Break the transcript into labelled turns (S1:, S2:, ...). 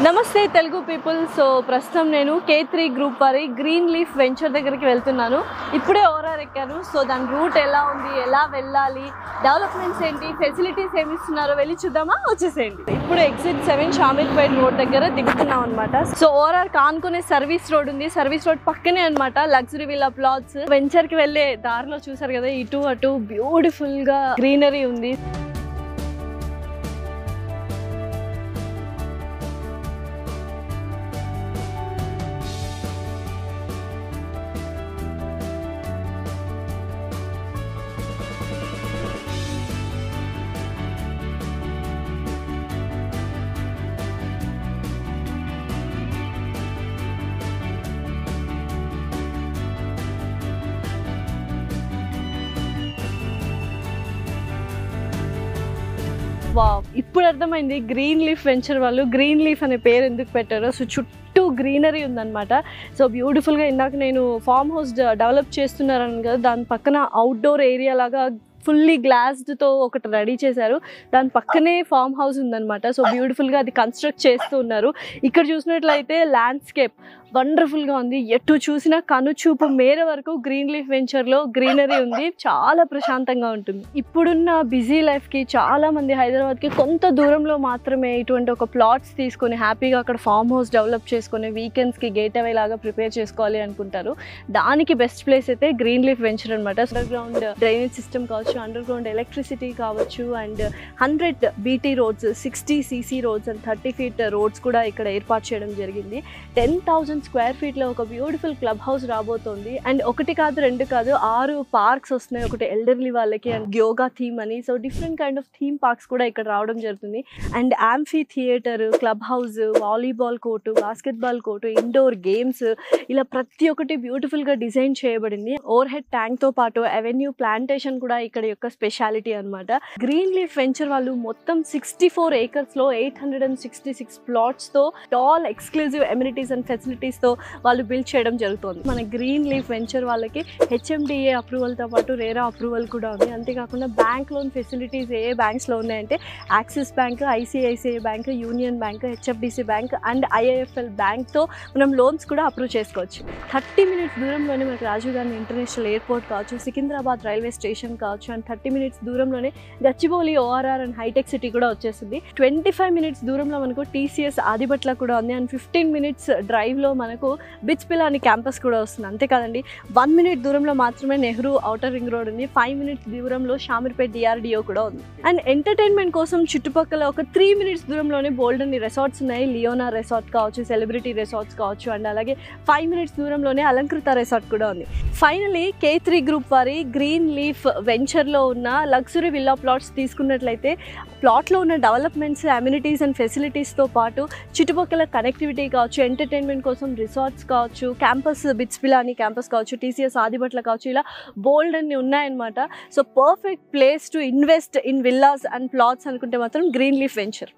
S1: నమస్తే Telugu people. So ప్రస్తుతం నేను K3 గ్రూప్ వారి గ్రీన్ లీఫ్ వెంచర్ దగ్గరికి వెళ్తున్నాను. ఇప్పుడే ఓఆర్ఆర్ ఎక్కాను. సో దాని రూట్ ఎలా ఉంది, ఎలా వెళ్ళాలి, డెవలప్మెంట్స్ ఏంటి, ఫెసిలిటీస్ ఏమి ఇస్తున్నారో వెళ్ళి చూద్దామా? వచ్చేసేయండి. ఇప్పుడు ఎగ్జిట్ 7 షామీర్పేట్ రోడ్ దగ్గర దిగుతున్నాం అనమాట. సో ఓఆర్ఆర్ కానుకునే సర్వీస్ రోడ్ ఉంది. సర్వీస్ రోడ్ పక్కనే అనమాట లగ్జరీ విల్లా ప్లాట్స్. వెంచర్ కి వెళ్ళే దారిలో చూసారు కదా, ఇటు అటు బ్యూటిఫుల్ గా గ్రీనరీ ఉంది. ఇప్పుడు అర్థమైంది గ్రీన్ లీఫ్ వెంచర్ వాళ్ళు గ్రీన్ లీఫ్ అనే పేరు ఎందుకు పెట్టారో. సో చుట్టూ గ్రీనరీ ఉందన్నమాట. సో బ్యూటిఫుల్గా ఇందాక నేను ఫామ్ హౌస్ డెవలప్ చేస్తున్నారని కదా, దాని పక్కన అవుట్డోర్ ఏరియా లాగా ఫుల్లీ గ్లాస్డ్తో ఒకటి రెడీ చేశారు. దాని పక్కనే ఫామ్ హౌస్ ఉందన్నమాట. సో బ్యూటిఫుల్గా అది కన్స్ట్రక్ట్ చేస్తూ ఉన్నారు. ఇక్కడ చూసినట్లయితే ల్యాండ్స్కేప్ వండర్ఫుల్గా ఉంది. ఎటు చూసినా కనుచూపు మేర వరకు గ్రీన్ లీఫ్ వెంచర్లో గ్రీనరీ ఉంది. చాలా ప్రశాంతంగా ఉంటుంది. ఇప్పుడున్న బిజీ లైఫ్కి చాలామంది హైదరాబాద్కి కొంత దూరంలో మాత్రమే ఇటువంటి ఒక ప్లాట్స్ తీసుకొని హ్యాపీగా అక్కడ ఫామ్ హౌస్ డెవలప్ చేసుకొని వీకెండ్స్కి గేట్ అవే లాగా ప్రిపేర్ చేసుకోవాలి అనుకుంటారు. దానికి బెస్ట్ ప్లేస్ అయితే గ్రీన్ లీఫ్ వెంచర్ అనమాట. అండర్ గ్రౌండ్ డ్రైనేజ్ సిస్టమ్ కావచ్చు, అండర్ గ్రౌండ్ ఎలక్ట్రిసిటీ కావచ్చు, and 100 BT roads, 60 CC roads and 30 feet roads కూడా ఇక్కడ ఏర్పాటు చేయడం జరిగింది. 10,000 స్క్వేర్ ఫీట్లో ఒక బ్యూటిఫుల్ క్లబ్ హౌస్ రాబోతోంది. అండ్ ఒకటి కాదు, 2 కాదు, 6 పార్క్స్ వస్తున్నాయి. ఒకటి ఎల్డర్లీ వాళ్ళకి అండ్ యోగా థీమ్ అని. So different kind of theme parks కూడా ఇక్కడ రావడం జరుగుతుంది. And amphitheatre, club house, volleyball court, basketball court, indoor games, ఇలా ప్రతి ఒక్కటి బ్యూటిఫుల్గా డిజైన్ చేయబడింది. ఓవర్ హెడ్ ట్యాంక్తో పాటు అవెన్యూ ప్లాంటేషన్ కూడా ఇక్కడ యొక్క స్పెషాలిటీ అనమాట. గ్రీన్ లీఫ్ వెంచర్ వాళ్ళు మొత్తం 64 acresలో 866 ప్లాట్స్తో టాల్ ఎక్స్క్లూజివ్ ఎమ్యూనిటీస్ అండ్ ఫెసిలిటీస్తో వాళ్ళు బిల్డ్ చేయడం జరుగుతుంది. మన గ్రీన్ లీఫ్ వెంచర్ వాళ్ళకి HMDA అప్రూవల్తో పాటు రేరా అప్రూవల్ కూడా ఉంది. అంతేకాకుండా బ్యాంక్ లోన్ ఫెసిలిటీస్ ఏ బ్యాంక్స్లో ఉన్నాయంటే axis bank, ICICI bank, union bank, HFDC bank and IIFL బ్యాంక్తో మనం లోన్స్ కూడా అప్రూవ్ చేసుకోవచ్చు. 30 minutes దూరంలోనే మనకి రాజీవ్ గాంధీ ఇంటర్నేషనల్ ఎయిర్పోర్ట్ కావచ్చు, సికింద్రాబాద్ రైల్వే స్టేషన్ కావచ్చు, అండ్ 30 minutes దూరంలోనే గచ్చిబౌలి ORR అండ్ హైటెక్ సిటీ కూడా వచ్చేస్తుంది. 25 minutes దూరంలో మనకు TCS ఆదిబట్ల కూడా ఉంది. అండ్ 15 minutes డ్రైవ్లో మనకు బిచ్పిలాని క్యాంపస్ కూడా వస్తుంది. అంతేకాదండి, 1 minute దూరంలో మాత్రమే నెహ్రూ ఔటర్ రింగ్ రోడ్ ఉంది. 5 minutes దూరంలో షామీర్పేట్ DRDO కూడా ఉంది. అండ్ ఎంటర్టైన్మెంట్ కోసం చుట్టుపక్కల ఒక 3 minutes దూరంలోనే బోల్డ్ అన్ని రిసార్ట్స్ ఉన్నాయి. లియోనా రిసార్ట్ కావచ్చు, సెలబ్రిటీ రిసార్ట్స్ కావచ్చు, అండ్ అలాగే 5 minutes దూరంలోనే అలంకృత రిసార్ట్ కూడా ఉంది. ఫైనలీ K3 గ్రూప్ వారి గ్రీన్ లీఫ్ వెంచర్లో ఉన్న లగ్జరీ విల్లా ప్లాట్స్ తీసుకున్నట్లయితే ప్లాట్లో ఉన్న డెవలప్మెంట్స్, అమ్యూనిటీస్ అండ్ ఫెసిలిటీస్తో పాటు చుట్టుపక్కల కనెక్టివిటీ కావచ్చు, ఎంటర్టైన్మెంట్ కోసం రిసార్ట్స్ కావచ్చు, క్యాంపస్ బిచ్పిలాని క్యాంపస్ కావచ్చు, TCS ఆదిబట్ల కావచ్చు, ఇలా బోల్డ్ అన్ని ఉన్నాయన్నమాట. So perfect place to invest in villas and plots అనుకుంటే మాత్రం గ్రీన్ లీఫ్ వెంచర్.